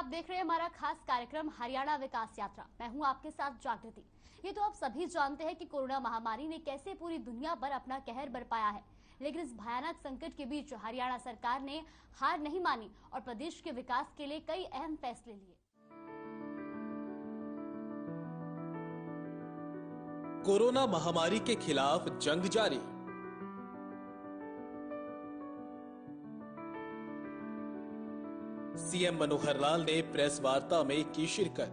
आप देख रहे हैं हमारा खास कार्यक्रम हरियाणा विकास यात्रा। मैं हूं आपके साथ जागृति। ये तो आप सभी जानते हैं कि कोरोना महामारी ने कैसे पूरी दुनिया पर अपना कहर बरपाया है, लेकिन इस भयानक संकट के बीच हरियाणा सरकार ने हार नहीं मानी और प्रदेश के विकास के लिए कई अहम फैसले लिए। कोरोना महामारी के खिलाफ जंग जारी। सीएम मनोहर लाल ने प्रेस वार्ता में की शिरकत।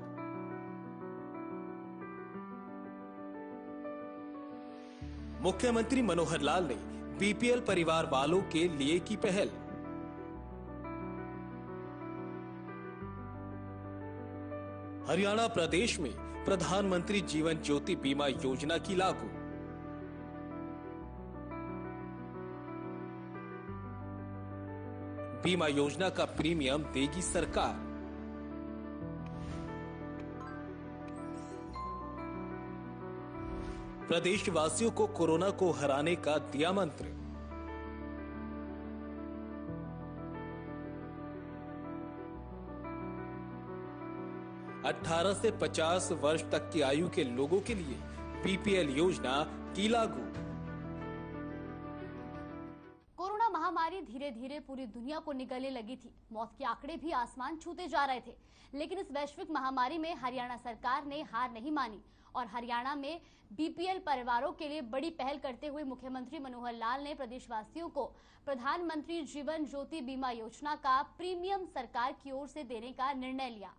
मुख्यमंत्री मनोहर लाल ने बीपीएल परिवार वालों के लिए की पहल। हरियाणा प्रदेश में प्रधानमंत्री जीवन ज्योति बीमा योजना की लागू। बीमा योजना का प्रीमियम देगी सरकार। प्रदेशवासियों को कोरोना को हराने का दिया मंत्र। अठारह से 50 वर्ष तक की आयु के लोगों के लिए बीपीएल योजना की लागू। कोरोना महामारी धीरे धीरे पूरी दुनिया को निगलने लगी थी। मौत के आंकड़े भी आसमान छूते जा रहे थे, लेकिन इस वैश्विक महामारी में हरियाणा सरकार ने हार नहीं मानी और हरियाणा में बीपीएल परिवारों के लिए बड़ी पहल करते हुए मुख्यमंत्री मनोहर लाल ने प्रदेशवासियों को प्रधानमंत्री जीवन ज्योति बीमा योजना का प्रीमियम सरकार की ओर से देने का निर्णय लिया।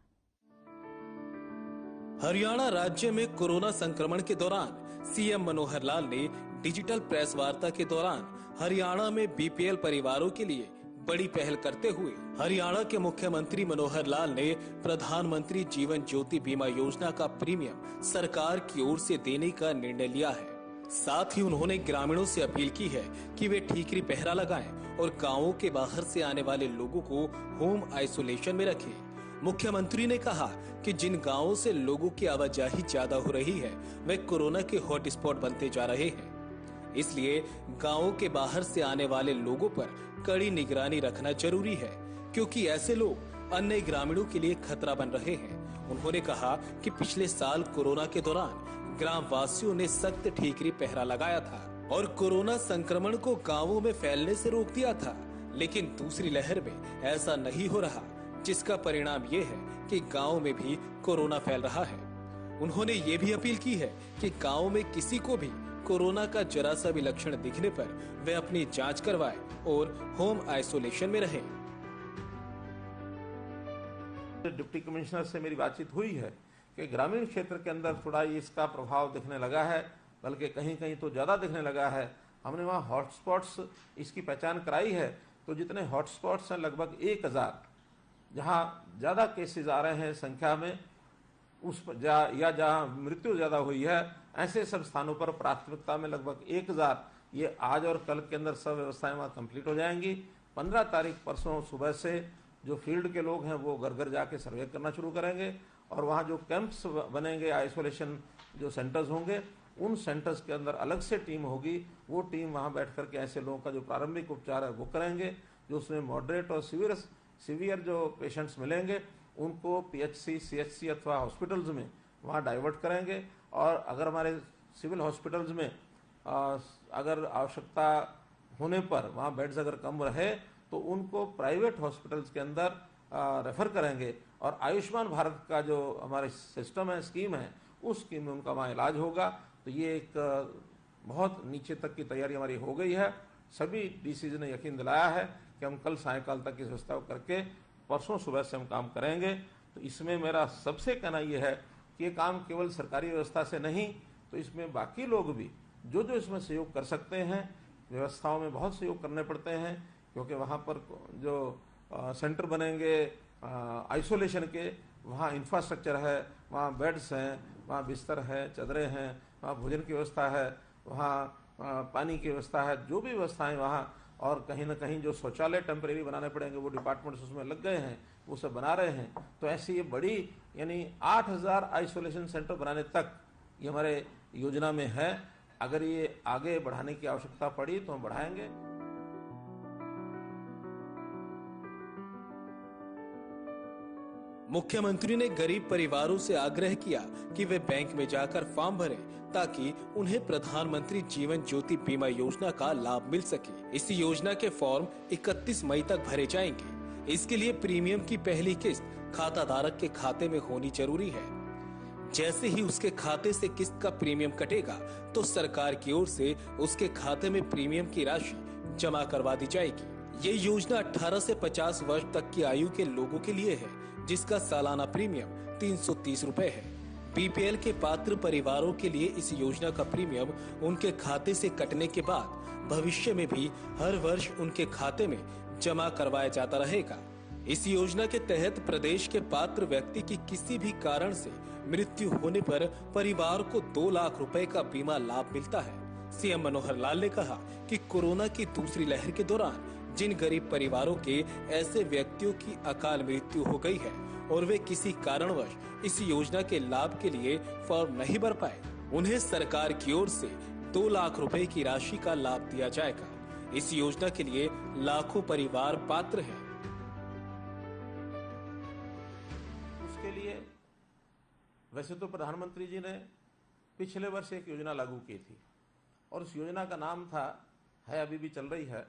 हरियाणा राज्य में कोरोना संक्रमण के दौरान सीएम मनोहर लाल ने डिजिटल प्रेस वार्ता के दौरान हरियाणा में बीपीएल परिवारों के लिए बड़ी पहल करते हुए हरियाणा के मुख्यमंत्री मनोहर लाल ने प्रधानमंत्री जीवन ज्योति बीमा योजना का प्रीमियम सरकार की ओर से देने का निर्णय लिया है। साथ ही उन्होंने ग्रामीणों से अपील की है कि वे ठीकरी पहरा लगाएं और गांवों के बाहर से आने वाले लोगों को होम आइसोलेशन में रखें। मुख्यमंत्री ने कहा कि जिन गांवों से लोगों की आवाजाही ज्यादा हो रही है वे कोरोना के हॉटस्पॉट बनते जा रहे हैं, इसलिए गांवों के बाहर से आने वाले लोगों पर कड़ी निगरानी रखना जरूरी है, क्योंकि ऐसे लोग अन्य ग्रामीणों के लिए खतरा बन रहे हैं। उन्होंने कहा कि पिछले साल कोरोना के दौरान ग्राम वासियों ने सख्त ठीकरी पहरा लगाया था और कोरोना संक्रमण को गाँवों में फैलने से रोक दिया था, लेकिन दूसरी लहर में ऐसा नहीं हो रहा, जिसका परिणाम ये है कि गांव में भी कोरोना फैल रहा है। उन्होंने ये भी अपील की है कि गांव में किसी को भी कोरोना का जरा सा भी लक्षण दिखने पर वे अपनी जांच करवाएं और होम आइसोलेशन में रहें। डिप्टी कमिश्नर से मेरी बातचीत हुई है कि ग्रामीण क्षेत्र के अंदर थोड़ा इसका प्रभाव दिखने लगा है, बल्कि कहीं कहीं तो ज्यादा दिखने लगा है। हमने वहाँ हॉटस्पॉट्स इसकी पहचान कराई है, तो जितने हॉटस्पॉट्स हैं लगभग 1000 जहाँ ज्यादा केसेस आ रहे हैं संख्या में उस पर या जहाँ मृत्यु ज्यादा हुई है, ऐसे सब स्थानों पर प्राथमिकता में लगभग 1000 ये आज और कल के अंदर सब व्यवस्थाएं वहाँ कंप्लीट हो जाएंगी। 15 तारीख परसों सुबह से जो फील्ड के लोग हैं वो घर घर जाके सर्वे करना शुरू करेंगे और वहाँ जो कैंप्स बनेंगे, आइसोलेशन जो सेंटर्स होंगे, उन सेंटर्स के अंदर अलग से टीम होगी। वो टीम वहाँ बैठ करके ऐसे लोगों का जो प्रारंभिक उपचार है वो करेंगे। जो उसमें मॉडरेट और सीवियर जो पेशेंट्स मिलेंगे उनको पीएचसी, सीएचसी अथवा हॉस्पिटल्स में वहाँ डाइवर्ट करेंगे। और अगर हमारे सिविल हॉस्पिटल्स में अगर आवश्यकता होने पर वहाँ बेड्स अगर कम रहे तो उनको प्राइवेट हॉस्पिटल्स के अंदर रेफर करेंगे और आयुष्मान भारत का जो हमारे सिस्टम है, स्कीम है, उस स्कीम में उनका वहाँ इलाज होगा। तो ये एक बहुत नीचे तक की तैयारी हमारी हो गई है। सभी डीसीज ने यकीन दिलाया है कि हम कल सायंकाल तक इस व्यवस्था को करके परसों सुबह से हम काम करेंगे। तो इसमें मेरा सबसे कहना यह है कि ये काम केवल सरकारी व्यवस्था से नहीं, तो इसमें बाकी लोग भी जो जो इसमें सहयोग कर सकते हैं, व्यवस्थाओं में बहुत सहयोग करने पड़ते हैं, क्योंकि वहाँ पर जो सेंटर बनेंगे आइसोलेशन के, वहाँ इंफ्रास्ट्रक्चर है, वहाँ बेड्स हैं, वहाँ बिस्तर है, चादरें हैं, वहाँ भोजन की व्यवस्था है, वहाँ पानी की व्यवस्था है, जो भी व्यवस्थाएं वहाँ, और कहीं ना कहीं जो शौचालय टेम्परेरी बनाने पड़ेंगे वो डिपार्टमेंट्स उसमें लग गए हैं, वो सब बना रहे हैं। तो ऐसी ये बड़ी यानी 8000 आइसोलेशन सेंटर बनाने तक ये हमारे योजना में है। अगर ये आगे बढ़ाने की आवश्यकता पड़ी तो हम बढ़ाएंगे। मुख्यमंत्री ने गरीब परिवारों से आग्रह किया कि वे बैंक में जाकर फॉर्म भरें ताकि उन्हें प्रधानमंत्री जीवन ज्योति बीमा योजना का लाभ मिल सके। इस योजना के फॉर्म 31 मई तक भरे जाएंगे। इसके लिए प्रीमियम की पहली किस्त खाता धारक के खाते में होनी जरूरी है। जैसे ही उसके खाते से किस्त का प्रीमियम कटेगा तो सरकार की ओर से उसके खाते में प्रीमियम की राशि जमा करवा दी जाएगी। ये योजना 18 से 50 वर्ष तक की आयु के लोगों के लिए है, जिसका सालाना प्रीमियम 330 रुपए है। बीपीएल के पात्र परिवारों के लिए इस योजना का प्रीमियम उनके खाते से कटने के बाद भविष्य में भी हर वर्ष उनके खाते में जमा करवाया जाता रहेगा। इस योजना के तहत प्रदेश के पात्र व्यक्ति की किसी भी कारण से मृत्यु होने पर परिवार को 2 लाख रुपए का बीमा लाभ मिलता है। सीएम मनोहर लाल ने कहा कि कोरोना की दूसरी लहर के दौरान जिन गरीब परिवारों के ऐसे व्यक्तियों की अकाल मृत्यु हो गई है और वे किसी कारणवश इस योजना के लाभ के लिए फॉर्म नहीं भर पाए, उन्हें सरकार की ओर से 2 लाख रुपए की राशि का लाभ दिया जाएगा। इस योजना के लिए लाखों परिवार पात्र हैं। उसके लिए वैसे तो प्रधानमंत्री जी ने पिछले वर्ष एक योजना लागू की थी और उस योजना का नाम था, अभी भी चल रही है,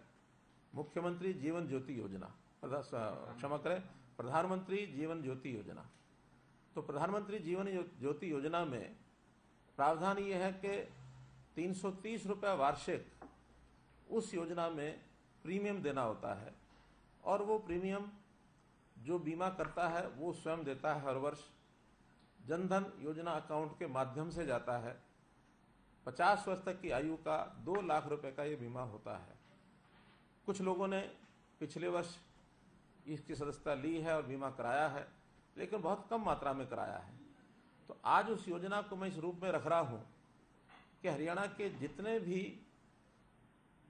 मुख्यमंत्री जीवन ज्योति योजना, क्षमा करें, प्रधानमंत्री जीवन ज्योति योजना। तो प्रधानमंत्री जीवन ज्योति योजना में प्रावधान ये है कि 330 रुपये वार्षिक उस योजना में प्रीमियम देना होता है और वो प्रीमियम जो बीमा करता है वो स्वयं देता है। हर वर्ष जनधन योजना अकाउंट के माध्यम से जाता है। 50 वर्ष तक की आयु का 2 लाख रुपए का ये बीमा होता है। कुछ लोगों ने पिछले वर्ष इसकी सदस्यता ली है और बीमा कराया है, लेकिन बहुत कम मात्रा में कराया है। तो आज उस योजना को मैं इस रूप में रख रहा हूं कि हरियाणा के जितने भी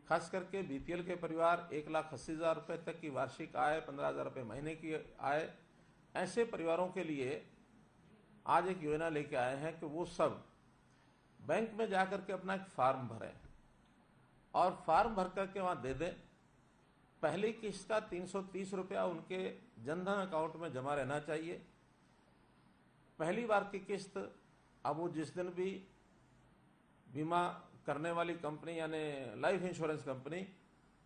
खास करके बीपीएल के परिवार 1,80,000 रुपए तक की वार्षिक आय, 15,000 रुपए महीने की आय, ऐसे परिवारों के लिए आज एक योजना लेके आए हैं कि वो सब बैंक में जाकर के अपना एक फॉर्म भरें और फॉर्म भर करके वहां दे दें। पहली किस्त का 330 रुपया उनके जनधन अकाउंट में जमा रहना चाहिए। पहली बार की किस्त अब वो जिस दिन भी बीमा करने वाली कंपनी यानी लाइफ इंश्योरेंस कंपनी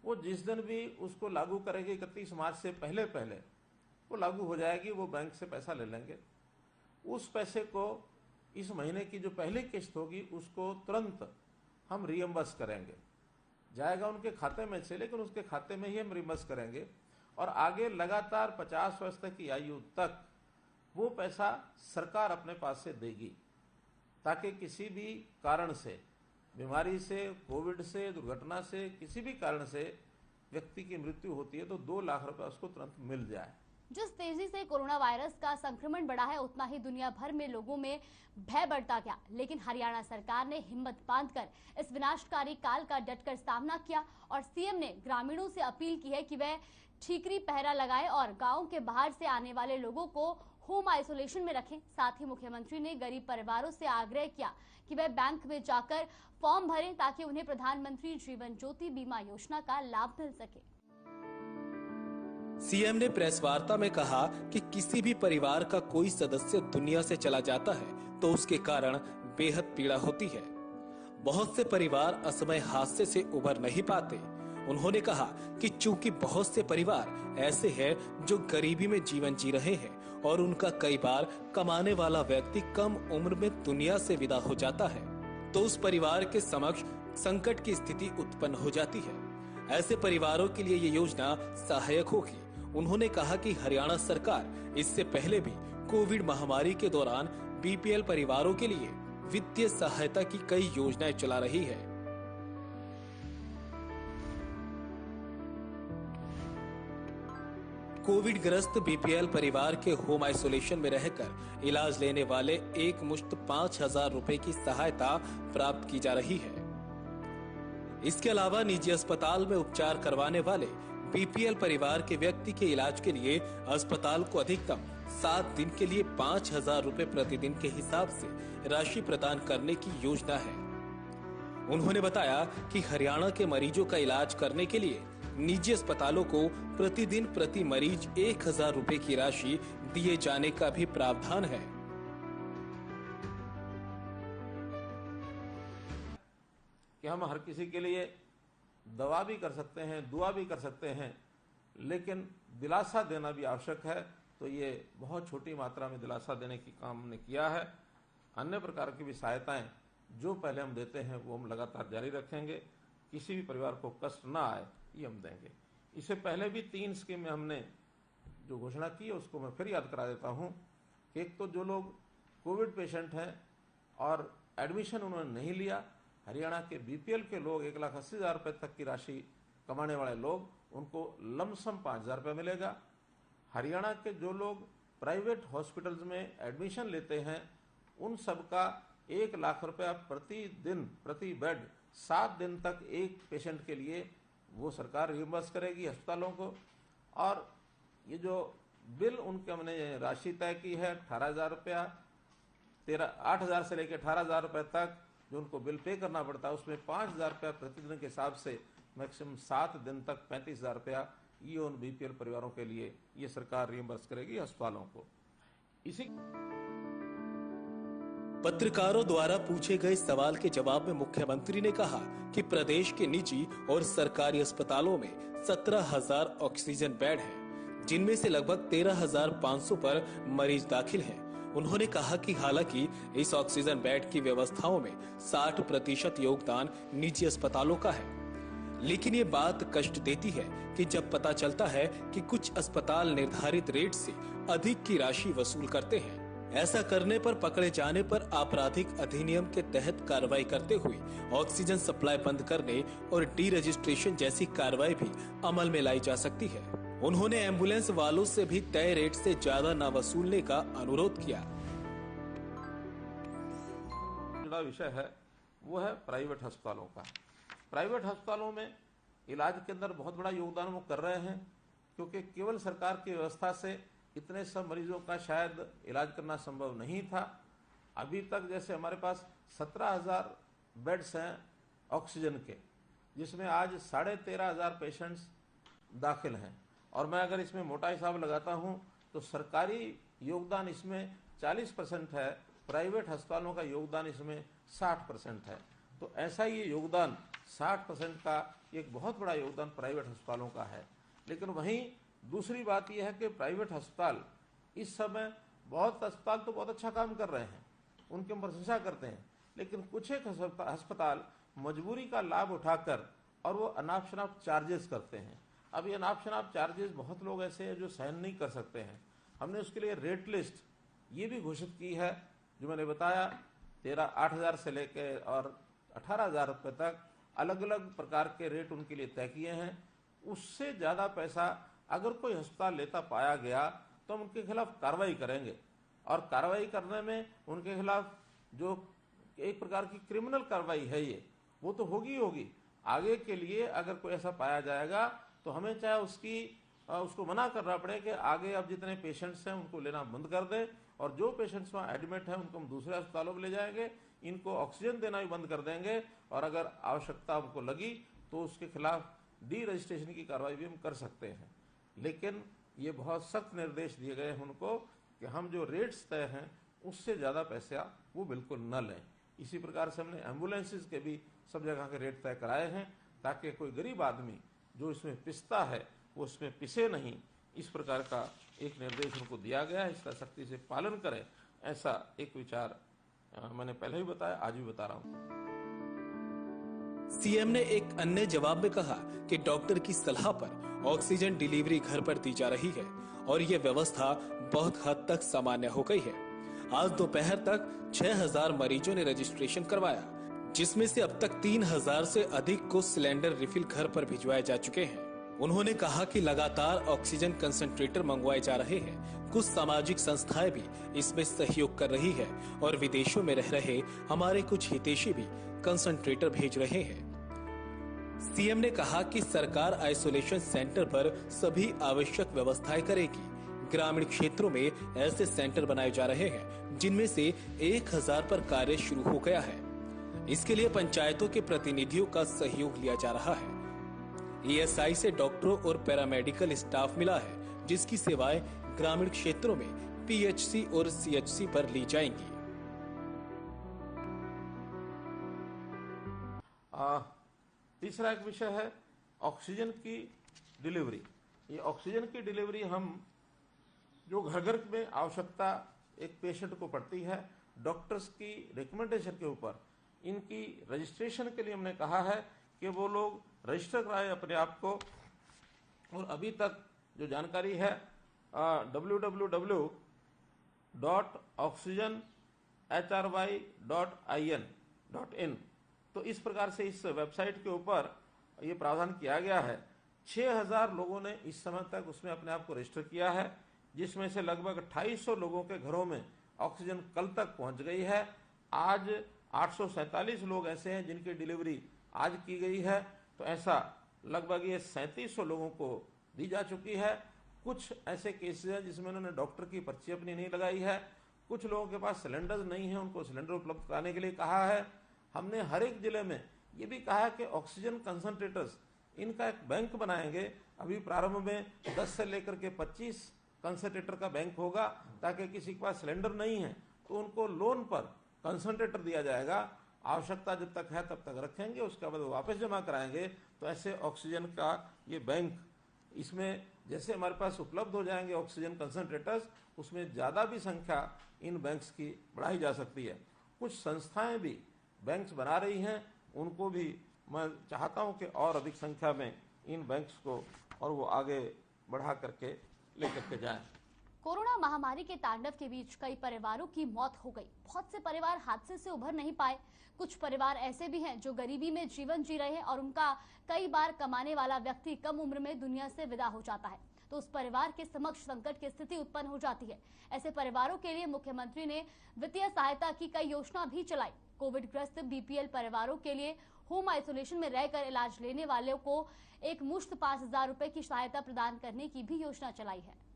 वो जिस दिन भी उसको लागू करेगी 31 मार्च से पहले वो लागू हो जाएगी, वो बैंक से पैसा ले लेंगे। उस पैसे को इस महीने की जो पहली किस्त होगी उसको तुरंत हम रियम्बर्स करेंगे, जाएगा उनके खाते में से, लेकिन उसके खाते में ही हम रियम्बर्स करेंगे और आगे लगातार 50 वर्ष तक की आयु तक वो पैसा सरकार अपने पास से देगी, ताकि किसी भी कारण से, बीमारी से, कोविड से, दुर्घटना से, किसी भी कारण से व्यक्ति की मृत्यु होती है तो 2 लाख रुपए उसको तुरंत मिल जाए। जिस तेजी से कोरोना वायरस का संक्रमण बढ़ा है उतना ही दुनिया भर में लोगों में भय बढ़ता गया, लेकिन हरियाणा सरकार ने हिम्मत बांधकर इस विनाशकारी काल का डटकर सामना किया और सीएम ने ग्रामीणों से अपील की है कि वह ठीकरी पहरा लगाए और गांव के बाहर से आने वाले लोगों को होम आइसोलेशन में रखें। साथ ही मुख्यमंत्री ने गरीब परिवारों से आग्रह किया कि वह बैंक में जाकर फॉर्म भरें ताकि उन्हें प्रधानमंत्री जीवन ज्योति बीमा योजना का लाभ मिल सके। सीएम ने प्रेस वार्ता में कहा कि किसी भी परिवार का कोई सदस्य दुनिया से चला जाता है तो उसके कारण बेहद पीड़ा होती है। बहुत से परिवार असमय हादसे से उबर नहीं पाते। उन्होंने कहा कि चूंकि बहुत से परिवार ऐसे हैं जो गरीबी में जीवन जी रहे हैं और उनका कई बार कमाने वाला व्यक्ति कम उम्र में दुनिया से विदा हो जाता है, तो उस परिवार के समक्ष संकट की स्थिति उत्पन्न हो जाती है। ऐसे परिवारों के लिए ये योजना सहायक होगी। उन्होंने कहा कि हरियाणा सरकार इससे पहले भी कोविड महामारी के दौरान बीपीएल परिवारों के लिए वित्तीय सहायता की कई योजनाएं चला रही है। कोविड ग्रस्त बीपीएल परिवार के होम आइसोलेशन में रहकर इलाज लेने वाले एक मुश्त 5,000 रुपए की सहायता प्राप्त की जा रही है। इसके अलावा निजी अस्पताल में उपचार करवाने वाले बीपीएल परिवार के व्यक्ति के इलाज के लिए अस्पताल को अधिकतम 7 दिन के लिए 5,000 रुपए प्रतिदिन के हिसाब से राशि प्रदान करने की योजना है। उन्होंने बताया कि हरियाणा के मरीजों का इलाज करने के लिए निजी अस्पतालों को प्रतिदिन प्रति मरीज 1000 रुपए की राशि दिए जाने का भी प्रावधान है। कि हम हर किसी के लिए दवा भी कर सकते हैं, दुआ भी कर सकते हैं, लेकिन दिलासा देना भी आवश्यक है। तो ये बहुत छोटी मात्रा में दिलासा देने की काम हमने किया है। अन्य प्रकार की भी सहायताएं जो पहले हम देते हैं वो हम लगातार जारी रखेंगे। किसी भी परिवार को कष्ट ना आए ये हम देंगे। इससे पहले भी 3 स्कीमें हमने जो घोषणा की है उसको मैं फिर याद करा देता हूं कि एक तो जो लोग कोविड पेशेंट हैं और एडमिशन उन्होंने नहीं लिया, हरियाणा के बीपीएल के लोग 1,80,000 रुपए तक की राशि कमाने वाले लोग, उनको लमसम 5,000 रुपये मिलेगा। हरियाणा के जो लोग प्राइवेट हॉस्पिटल्स में एडमिशन लेते हैं उन सबका 1 लाख रुपया प्रतिदिन प्रति बेड 7 दिन तक एक पेशेंट के लिए वो सरकार रिइंबर्स करेगी अस्पतालों को। और ये जो बिल उनके हमने राशि तय की है 18,000 रुपया, 8,000 से लेकर 18,000 रुपये तक जो उनको बिल पे करना पड़ता है, उसमें 5,000 रुपया प्रतिदिन के हिसाब से मैक्सिमम 7 दिन तक 35,000 रुपया ये उन बीपीएल परिवारों के लिए ये सरकार रिइंबर्स करेगी अस्पतालों को। इसी पत्रकारों द्वारा पूछे गए सवाल के जवाब में मुख्यमंत्री ने कहा कि प्रदेश के निजी और सरकारी अस्पतालों में 17,000 ऑक्सीजन बेड हैं, जिनमें से लगभग 13,500 पर मरीज दाखिल हैं। उन्होंने कहा कि हालांकि इस ऑक्सीजन बेड की व्यवस्थाओं में 60% योगदान निजी अस्पतालों का है, लेकिन ये बात कष्ट देती है कि जब पता चलता है कि कुछ अस्पताल निर्धारित रेट से अधिक की राशि वसूल करते हैं। ऐसा करने पर पकड़े जाने पर आपराधिक अधिनियम के तहत कार्रवाई करते हुए ऑक्सीजन सप्लाई बंद करने और डी रजिस्ट्रेशन जैसी कार्रवाई भी अमल में लाई जा सकती है। उन्होंने एम्बुलेंस वालों से भी तय रेट से ज्यादा न वसूलने का अनुरोध किया। बड़ा विषय है वो है प्राइवेट अस्पतालों का। प्राइवेट अस्पतालों में इलाज के अंदर बहुत बड़ा योगदान वो कर रहे हैं, क्योंकि केवल सरकार की व्यवस्था से इतने सब मरीजों का शायद इलाज करना संभव नहीं था। अभी तक जैसे हमारे पास 17,000 बेड्स हैं ऑक्सीजन के, जिसमें आज 13,500 पेशेंट्स दाखिल हैं। और मैं अगर इसमें मोटा हिसाब लगाता हूं तो सरकारी योगदान इसमें 40% है, प्राइवेट अस्पतालों का योगदान इसमें 60% है। तो ऐसा ये योगदान 60% का एक बहुत बड़ा योगदान प्राइवेट अस्पतालों का है। लेकिन वहीं दूसरी बात यह है कि प्राइवेट अस्पताल इस समय, बहुत अस्पताल तो बहुत अच्छा काम कर रहे हैं, उनकी हम प्रशंसा करते हैं, लेकिन कुछ एक अस्पताल मजबूरी का लाभ उठाकर और वो अनाप शनाप चार्जेस करते हैं। अब ये अनाप शनाप चार्जेस बहुत लोग ऐसे हैं जो सहन नहीं कर सकते हैं। हमने उसके लिए रेट लिस्ट ये भी घोषित की है, जो मैंने बताया 8,000 से लेकर और 18,000 रुपये तक अलग अलग प्रकार के रेट उनके लिए तय किए हैं। उससे ज़्यादा पैसा अगर कोई अस्पताल लेता पाया गया तो हम उनके खिलाफ कार्रवाई करेंगे, और कार्रवाई करने में उनके खिलाफ जो एक प्रकार की क्रिमिनल कार्रवाई है ये वो तो होगी होगी। आगे के लिए अगर कोई ऐसा पाया जाएगा तो हमें चाहे उसको मना करना पड़े कि आगे अब जितने पेशेंट्स हैं उनको लेना बंद कर दें, और जो पेशेंट्स वहाँ एडमिट हैं उनको हम दूसरे अस्पतालों में ले जाएंगे, इनको ऑक्सीजन देना भी बंद कर देंगे, और अगर आवश्यकता हमको लगी तो उसके खिलाफ डी रजिस्ट्रेशन की कार्रवाई भी हम कर सकते हैं। लेकिन ये बहुत सख्त निर्देश दिए गए हैं उनको कि हम जो रेट्स तय हैं उससे ज़्यादा पैसा वो बिल्कुल न लें। इसी प्रकार से हमने एम्बुलेंसेज के भी सब जगह के रेट तय कराए हैं, ताकि कोई गरीब आदमी जो इसमें पिसता है वो इसमें पिसे नहीं। इस प्रकार का एक निर्देश उनको दिया गया है, इसका सख्ती से पालन करें, ऐसा एक विचार मैंने पहले भी बताया, आज भी बता रहा हूँ। सीएम ने एक अन्य जवाब में कहा कि डॉक्टर की सलाह पर ऑक्सीजन डिलीवरी घर पर दी जा रही है और ये व्यवस्था बहुत हद तक सामान्य हो गई है। आज दोपहर तक 6,000 मरीजों ने रजिस्ट्रेशन करवाया, जिसमें से अब तक 3,000 से अधिक को सिलेंडर रिफिल घर पर भिजवाए जा चुके हैं। उन्होंने कहा कि लगातार ऑक्सीजन कंसंट्रेटर मंगवाए जा रहे हैं। कुछ सामाजिक संस्थाएं भी इसमें सहयोग कर रही है और विदेशों में रह रहे हमारे कुछ हितैषी भी कंसंट्रेटर भेज रहे हैं। सीएम ने कहा कि सरकार आइसोलेशन सेंटर पर सभी आवश्यक व्यवस्थाएं करेगी। ग्रामीण क्षेत्रों में ऐसे सेंटर बनाए जा रहे हैं जिनमें से 1,000 पर कार्य शुरू हो गया है। इसके लिए पंचायतों के प्रतिनिधियों का सहयोग लिया जा रहा है। ईएसआई से डॉक्टरों और पैरामेडिकल स्टाफ मिला है, जिसकी सेवाएं ग्रामीण क्षेत्रों में पीएचसी और सीएचसी पर ली जाएंगी। तीसरा एक विषय है ऑक्सीजन की डिलीवरी। ये ऑक्सीजन की डिलीवरी हम जो घर घर में आवश्यकता एक पेशेंट को पड़ती है, डॉक्टर्स की रिकमेंडेशन के ऊपर इनकी रजिस्ट्रेशन के लिए हमने कहा है कि वो लोग रजिस्टर कराएं अपने आप को। और अभी तक जो जानकारी है www.oxygenhry.in, तो इस प्रकार से इस वेबसाइट के ऊपर ये प्रावधान किया गया है। 6000 लोगों ने इस समय तक उसमें अपने आप को रजिस्टर किया है, जिसमें से लगभग 2800 लोगों के घरों में ऑक्सीजन कल तक पहुंच गई है। आज 847 लोग ऐसे हैं जिनकी डिलीवरी आज की गई है, तो ऐसा लगभग ये 3700 लोगों को दी जा चुकी है। कुछ ऐसे केसेस हैं जिसमें उन्होंने डॉक्टर की पर्ची अपनी नहीं लगाई है। कुछ लोगों के पास सिलेंडर्स नहीं है, उनको सिलेंडर उपलब्ध कराने के लिए कहा है। हमने हर एक जिले में ये भी कहा है कि ऑक्सीजन कंसंट्रेटर्स इनका एक बैंक बनाएंगे। अभी प्रारंभ में 10 से लेकर के 25 कंसंट्रेटर का बैंक होगा, ताकि किसी के पास सिलेंडर नहीं है तो उनको लोन पर कंसंट्रेटर दिया जाएगा। आवश्यकता जब तक है तब तक रखेंगे, उसके बाद वापस जमा कराएंगे। तो ऐसे ऑक्सीजन का ये बैंक, इसमें जैसे हमारे पास उपलब्ध हो जाएंगे ऑक्सीजन कंसंट्रेटर्स, उसमें ज़्यादा भी संख्या इन बैंक्स की बढ़ाई जा सकती है। कुछ संस्थाएं भी बैंक्स बना रही हैं, उनको भी मैं चाहता हूं कि और अधिक संख्या में इन बैंक्स को और वो आगे बढ़ा करके लेकर के जाएं। कोरोना महामारी के तांडव के बीच कई परिवारों की मौत हो गई। बहुत से परिवार हादसे से उभर नहीं पाए। कुछ परिवार ऐसे भी हैं जो गरीबी में जीवन जी रहे हैं और उनका कई बार कमाने वाला व्यक्ति कम उम्र में दुनिया से विदा हो जाता है, तो उस परिवार के समक्ष संकट की स्थिति उत्पन्न हो जाती है। ऐसे परिवारों के लिए मुख्यमंत्री ने वित्तीय सहायता की कई योजना भी चलाई। कोविड ग्रस्त बीपीएल परिवारों के लिए होम आइसोलेशन में रहकर इलाज लेने वालों को एक मुश्त 5000 रुपए की सहायता प्रदान करने की भी योजना चलाई है।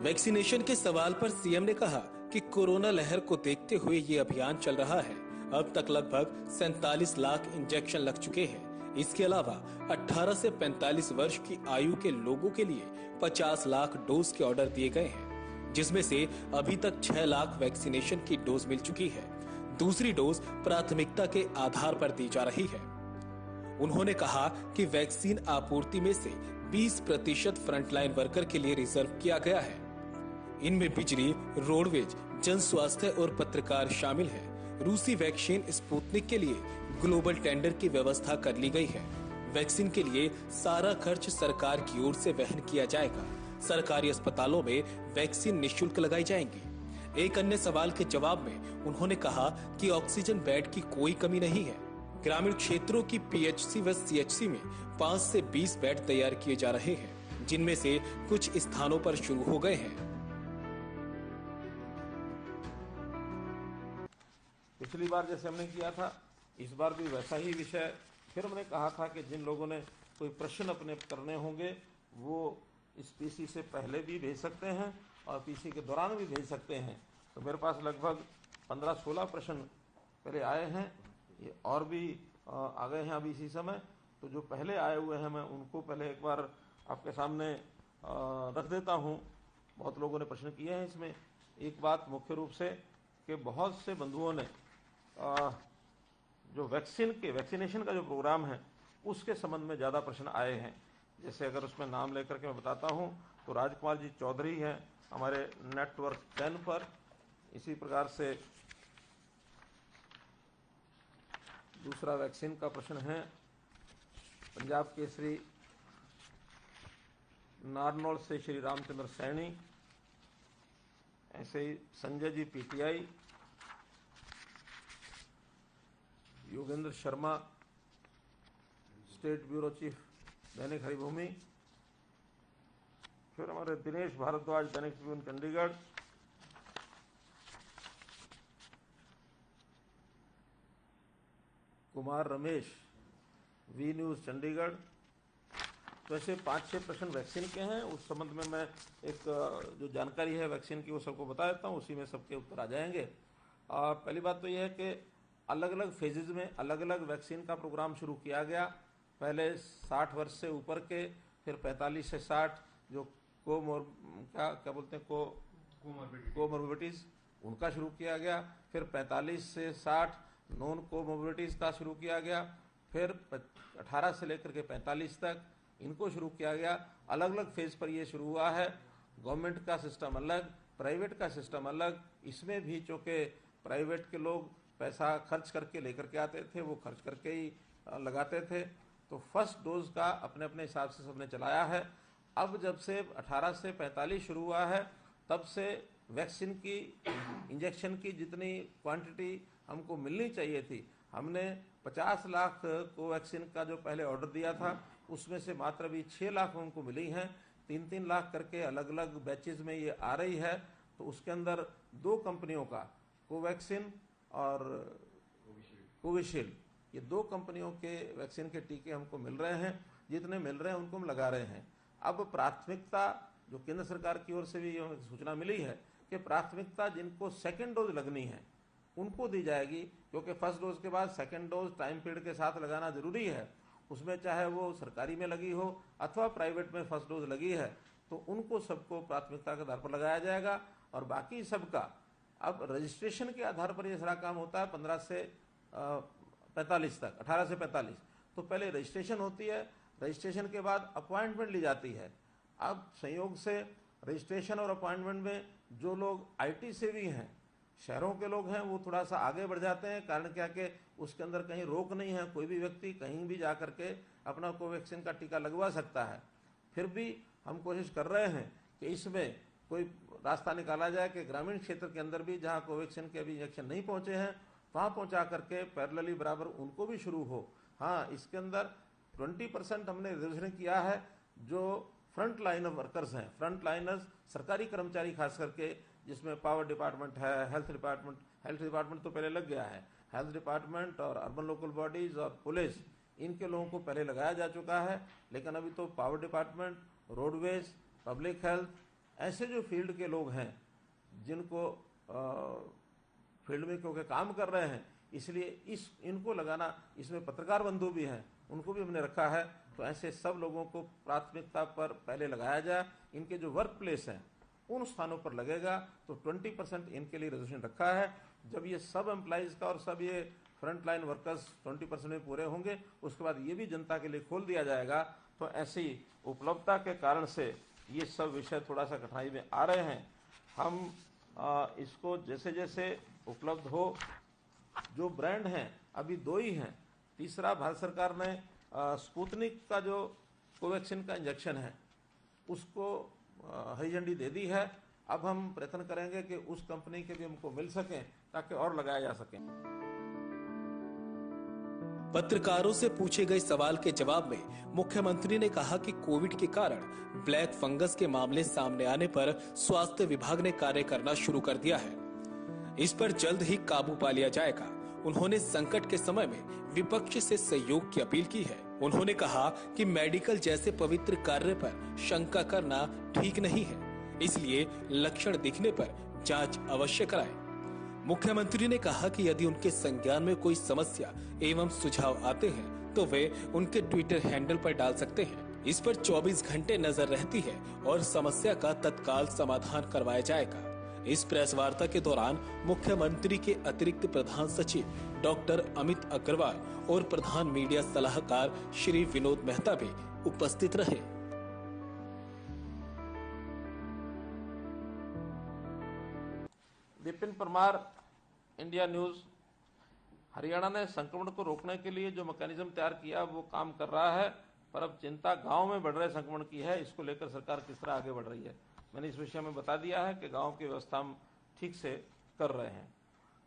वैक्सीनेशन के सवाल पर सीएम ने कहा कि कोरोना लहर को देखते हुए ये अभियान चल रहा है। अब तक लगभग 47 लाख इंजेक्शन लग चुके हैं। इसके अलावा 18 से 45 वर्ष की आयु के लोगों के लिए 50 लाख डोज के ऑर्डर दिए गए हैं, जिसमें से अभी तक 6 लाख वैक्सीनेशन की डोज मिल चुकी है। दूसरी डोज प्राथमिकता के आधार पर दी जा रही है। उन्होंने कहा कि वैक्सीन आपूर्ति में से 20% फ्रंटलाइन वर्कर के लिए रिजर्व किया गया है। इनमें बिजली, रोडवेज, जन स्वास्थ्य और पत्रकार शामिल हैं। रूसी वैक्सीन स्पुतनिक के लिए ग्लोबल टेंडर की व्यवस्था कर ली गई है। वैक्सीन के लिए सारा खर्च सरकार की ओर से वहन किया जाएगा। सरकारी अस्पतालों में वैक्सीन निःशुल्क लगाई जाएंगी। एक अन्य सवाल के जवाब में उन्होंने कहा कि ऑक्सीजन बेड की कोई कमी नहीं है। ग्रामीण क्षेत्रों की पीएचसी व सीएचसी में 5 से 20 बेड तैयार किए जा रहे हैं, जिनमें से कुछ स्थानों पर शुरू हो गए हैं। पिछली बार जैसे हमने किया था, इस बार भी वैसा ही विषय। फिर हमने कहा था कि जिन लोगों ने कोई प्रश्न अपने करने होंगे वो इस पीसी से पहले भी भेज सकते हैं और पीसी के दौरान भी भेज सकते हैं। तो मेरे पास लगभग 15-16 प्रश्न पहले आए हैं, ये और भी आ गए हैं अभी इसी समय। तो जो पहले आए हुए हैं मैं उनको पहले एक बार आपके सामने रख देता हूँ। बहुत लोगों ने प्रश्न किए हैं इसमें। एक बात मुख्य रूप से कि बहुत से बंधुओं ने जो वैक्सीनेशन का जो प्रोग्राम है उसके संबंध में ज़्यादा प्रश्न आए हैं। जैसे अगर उसमें नाम लेकर के मैं बताता हूं तो राजकुमार जी चौधरी हैं हमारे नेटवर्क 10 पर। इसी प्रकार से दूसरा वैक्सीन का प्रश्न है पंजाब केसरी नारनौल से श्री रामचंद्र सैनी। ऐसे ही Sanjay ji PTI, Yogendra Sharma state bureau chief Dainik Haribhoomi. फिर हमारे Dinesh Bhardwaj Dainik Tribune Chandigarh, Kumar Ramesh V news Chandigarh. तो ऐसे 5-6 प्रश्न वैक्सीन के हैं। उस संबंध में मैं एक जो जानकारी है वैक्सीन की वो सबको बता देता हूँ, उसी में सबके उत्तर आ जाएंगे। और पहली बात तो यह है कि अलग अलग फेजेज में अलग अलग वैक्सीन का प्रोग्राम शुरू किया गया। पहले 60 वर्ष से ऊपर के, फिर 45 से 60 जो क्या बोलते हैं कोमोर्बिडिटीज उनका शुरू किया गया। फिर 45 से 60 नॉन कोमोर्बिडिटीज का शुरू किया गया। फिर 18 से लेकर के 45 तक इनको शुरू किया गया। अलग अलग फेज पर ये शुरू हुआ है। गवर्नमेंट का सिस्टम अलग, प्राइवेट का सिस्टम अलग। इसमें भी चूंकि प्राइवेट के लोग पैसा खर्च करके लेकर के आते थे, वो खर्च करके ही लगाते थे, तो फर्स्ट डोज का अपने अपने हिसाब से सबने चलाया है। अब जब से 18 से 45 शुरू हुआ है, तब से वैक्सीन की इंजेक्शन की जितनी क्वांटिटी हमको मिलनी चाहिए थी, हमने 50 लाख कोवैक्सीन का जो पहले ऑर्डर दिया था, उसमें से मात्र भी 6 लाख हमको मिली हैं। 3-3 लाख करके अलग अलग बैचेज में ये आ रही है। तो उसके अंदर 2 कंपनियों का, कोवैक्सीन और कोविशील्ड, ये 2 कंपनियों के वैक्सीन के टीके हमको मिल रहे हैं। जितने मिल रहे हैं उनको हम लगा रहे हैं। अब प्राथमिकता जो केंद्र सरकार की ओर से भी ये सूचना मिली है कि प्राथमिकता जिनको सेकेंड डोज लगनी है उनको दी जाएगी, क्योंकि फर्स्ट डोज के बाद सेकेंड डोज टाइम पीरियड के साथ लगाना जरूरी है। उसमें चाहे वो सरकारी में लगी हो अथवा प्राइवेट में फर्स्ट डोज लगी है, तो उनको सबको प्राथमिकता के आधार पर लगाया जाएगा। और बाकी सबका अब रजिस्ट्रेशन के आधार पर यह सारा काम होता है। 15 से 45 तक, 18 से 45 तो पहले रजिस्ट्रेशन होती है। रजिस्ट्रेशन के बाद अपॉइंटमेंट ली जाती है। अब संयोग से रजिस्ट्रेशन और अपॉइंटमेंट में जो लोग आईटी से भी हैं, शहरों के लोग हैं, वो थोड़ा सा आगे बढ़ जाते हैं। कारण क्या कि उसके अंदर कहीं रोक नहीं है, कोई भी व्यक्ति कहीं भी जा करके अपना कोवैक्सीन का टीका लगवा सकता है। फिर भी हम कोशिश कर रहे हैं कि इसमें कोई रास्ता निकाला जाए कि ग्रामीण क्षेत्र के अंदर भी जहां कोवैक्सीन के अभी इंजेक्शन नहीं पहुंचे हैं, वहां पहुंचा करके पैरेलली बराबर उनको भी शुरू हो। हाँ, इसके अंदर 20% हमने रिजर्वेशन किया है। जो फ्रंट लाइन वर्कर्स हैं, फ्रंट लाइनर्स, सरकारी कर्मचारी खास करके, जिसमें पावर डिपार्टमेंट है, हेल्थ डिपार्टमेंट तो पहले लग गया है, हेल्थ डिपार्टमेंट और अर्बन लोकल बॉडीज और पुलिस, इनके लोगों को पहले लगाया जा चुका है। लेकिन अभी तो power department, roadways, public health, ऐसे जो फील्ड के लोग हैं जिनको फील्ड में क्योंकि काम कर रहे हैं, इसलिए इनको लगाना, इसमें पत्रकार बंधु भी हैं, उनको भी हमने रखा है। तो ऐसे सब लोगों को प्राथमिकता पर पहले लगाया जाए। इनके जो वर्क प्लेस हैं उन स्थानों पर लगेगा। तो 20% इनके लिए रिजर्वेशन रखा है। जब ये सब एम्प्लॉइज का और सब ये फ्रंट लाइन वर्कर्स 20% में पूरे होंगे, उसके बाद ये भी जनता के लिए खोल दिया जाएगा। तो ऐसी उपलब्धता के कारण से ये सब विषय थोड़ा सा कठिनाई में आ रहे हैं। हम इसको जैसे जैसे उपलब्ध हो, जो ब्रांड हैं अभी 2 ही हैं। तीसरा, भारत सरकार ने स्पुतनिक का जो कोवैक्सीन का इंजेक्शन है उसको हरी झंडी दे दी है। अब हम प्रयत्न करेंगे कि उस कंपनी के भी हमको मिल सके ताकि और लगाया जा सके। पत्रकारों से पूछे गए सवाल के जवाब में मुख्यमंत्री ने कहा कि कोविड के कारण ब्लैक फंगस के मामले सामने आने पर स्वास्थ्य विभाग ने कार्य करना शुरू कर दिया है। इस पर जल्द ही काबू पा लिया जाएगा। उन्होंने संकट के समय में विपक्ष से सहयोग की अपील की है। उन्होंने कहा कि मेडिकल जैसे पवित्र कार्य पर शंका करना ठीक नहीं है, इसलिए लक्षण दिखने पर जांच अवश्य कराएं। मुख्यमंत्री ने कहा कि यदि उनके संज्ञान में कोई समस्या एवं सुझाव आते हैं तो वे उनके ट्विटर हैंडल पर डाल सकते हैं। इस पर 24 घंटे नजर रहती है और समस्या का तत्काल समाधान करवाया जाएगा। इस प्रेस वार्ता के दौरान मुख्यमंत्री के अतिरिक्त प्रधान सचिव डॉक्टर अमित अग्रवाल और प्रधान मीडिया सलाहकार श्री विनोद मेहता भी उपस्थित रहे। Vipin Parmar, India news. हरियाणा ने संक्रमण को रोकने के लिए जो मैकेनिज्म तैयार किया वो काम कर रहा है, पर अब चिंता गांव में बढ़ रहे संक्रमण की है। इसको लेकर सरकार किस तरह आगे बढ़ रही है, मैंने इस विषय में बता दिया है कि गांव की व्यवस्था हम ठीक से कर रहे हैं।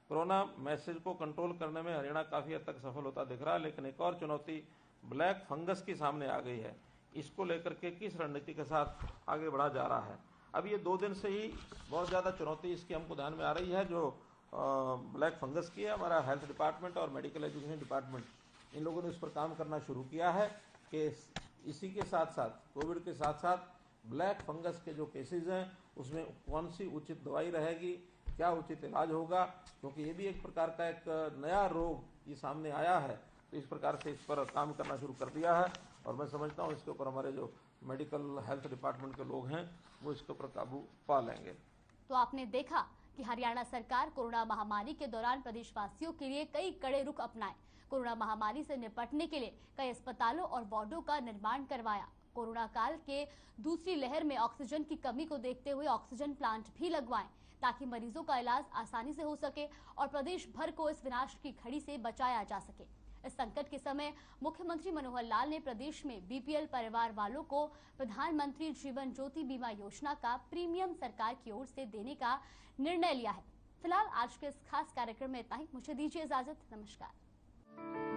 कोरोना मैसेज को कंट्रोल करने में हरियाणा काफी हद तक सफल होता दिख रहा है, लेकिन एक और चुनौती ब्लैक फंगस की सामने आ गई है। इसको लेकर के किस रणनीति के साथ आगे बढ़ा जा रहा है। अब ये 2 दिन से ही बहुत ज्यादा चुनौती इसकी हमको ध्यान में आ रही है, जो ब्लैक फंगस की है। हमारा हेल्थ डिपार्टमेंट और मेडिकल एजुकेशन डिपार्टमेंट, इन लोगों ने उस पर काम करना शुरू किया है कि इसी के साथ साथ, कोविड के साथ साथ ब्लैक फंगस के जो केसेस हैं उसमें कौन सी उचित दवाई रहेगी, क्या उचित इलाज होगा, क्योंकि ये भी एक प्रकार का एक नया रोग ये सामने आया है। तो इस प्रकार से इस पर काम करना शुरू कर दिया है और मैं समझता हूँ इसके ऊपर हमारे जो मेडिकल हेल्थ डिपार्टमेंट के लोग हैं वो इसके ऊपर काबू पा लेंगे। तो आपने देखा कि हरियाणा सरकार कोरोना महामारी के दौरान प्रदेशवासियों के लिए कई कड़े रुख अपनाए। कोरोना महामारी से निपटने के लिए कई अस्पतालों और वार्डों का निर्माण करवाया। कोरोना काल के दूसरी लहर में ऑक्सीजन की कमी को देखते हुए ऑक्सीजन प्लांट भी लगवाएं ताकि मरीजों का इलाज आसानी से हो सके और प्रदेश भर को इस विनाश की घड़ी से बचाया जा सके। इस संकट के समय मुख्यमंत्री मनोहर लाल ने प्रदेश में बीपीएल परिवार वालों को प्रधानमंत्री जीवन ज्योति बीमा योजना का प्रीमियम सरकार की ओर से देने का निर्णय लिया है। फिलहाल आज के इस खास कार्यक्रम में इतना ही। मुझे दीजिए इजाजत। नमस्कार।